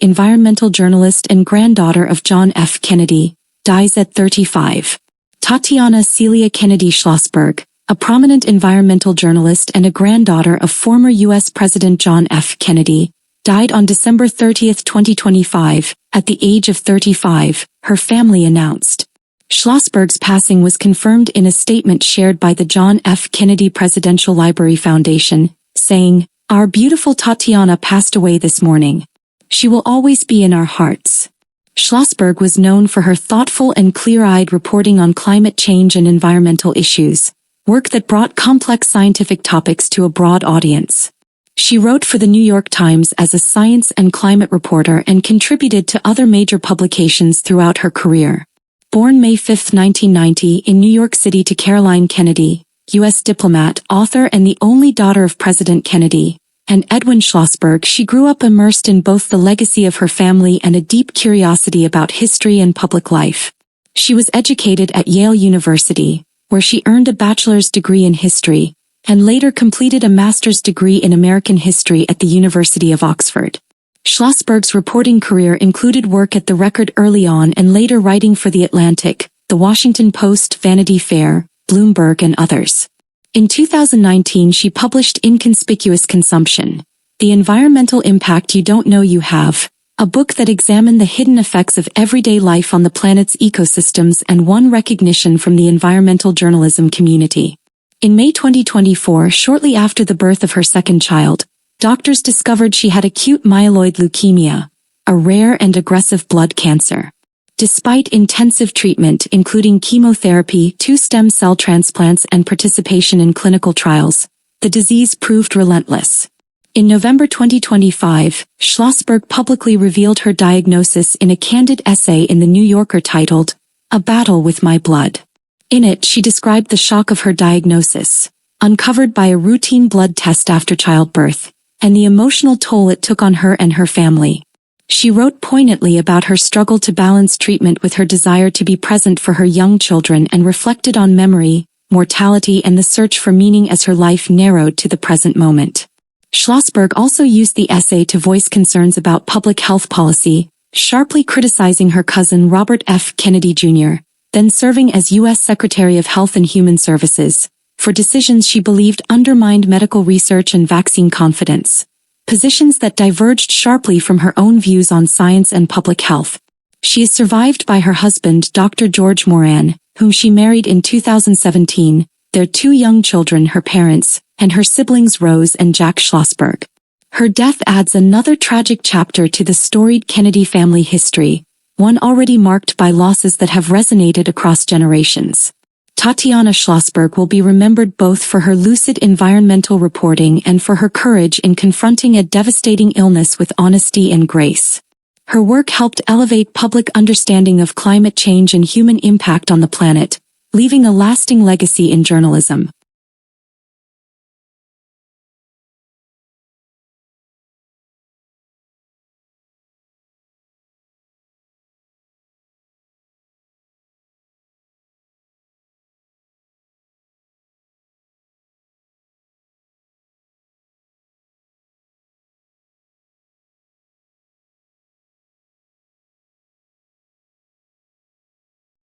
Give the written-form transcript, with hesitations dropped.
environmental journalist and granddaughter of John F. Kennedy, dies at 35. Tatiana Celia Kennedy Schlossberg, a prominent environmental journalist and a granddaughter of former U.S. President John F. Kennedy, died on December 30, 2025, at the age of 35, her family announced. Schlossberg's passing was confirmed in a statement shared by the John F. Kennedy Presidential Library Foundation, saying, "Our beautiful Tatiana passed away this morning. She will always be in our hearts." Schlossberg was known for her thoughtful and clear-eyed reporting on climate change and environmental issues, work that brought complex scientific topics to a broad audience. She wrote for the New York Times as a science and climate reporter and contributed to other major publications throughout her career. Born May 5, 1990 in New York City to Caroline Kennedy, U.S. diplomat, author and the only daughter of President Kennedy, and Edwin Schlossberg, she grew up immersed in both the legacy of her family and a deep curiosity about history and public life. She was educated at Yale University, where she earned a bachelor's degree in history, and later completed a master's degree in American history at the University of Oxford. Schlossberg's reporting career included work at The Record early on and later writing for The Atlantic, The Washington Post, Vanity Fair, Bloomberg and others. In 2019 she published Inconspicuous Consumption, The Environmental Impact You Don't Know You Have, a book that examined the hidden effects of everyday life on the planet's ecosystems and won recognition from the environmental journalism community. In May 2024, shortly after the birth of her second child, doctors discovered she had acute myeloid leukemia, a rare and aggressive blood cancer. Despite intensive treatment including chemotherapy, 2 stem cell transplants and participation in clinical trials, the disease proved relentless. In November 2025, Schlossberg publicly revealed her diagnosis in a candid essay in The New Yorker titled, "A Battle with My Blood." In it, she described the shock of her diagnosis, uncovered by a routine blood test after childbirth, and the emotional toll it took on her and her family. She wrote poignantly about her struggle to balance treatment with her desire to be present for her young children and reflected on memory, mortality and the search for meaning as her life narrowed to the present moment. Schlossberg also used the essay to voice concerns about public health policy, sharply criticizing her cousin Robert F. Kennedy Jr., then serving as U.S. Secretary of Health and Human Services, for decisions she believed undermined medical research and vaccine confidence, positions that diverged sharply from her own views on science and public health. She is survived by her husband, Dr. George Moran, whom she married in 2017, their 2 young children, her parents, and her siblings Rose and Jack Schlossberg. Her death adds another tragic chapter to the storied Kennedy family history, one already marked by losses that have resonated across generations. Tatiana Schlossberg will be remembered both for her lucid environmental reporting and for her courage in confronting a devastating illness with honesty and grace. Her work helped elevate public understanding of climate change and human impact on the planet, leaving a lasting legacy in journalism.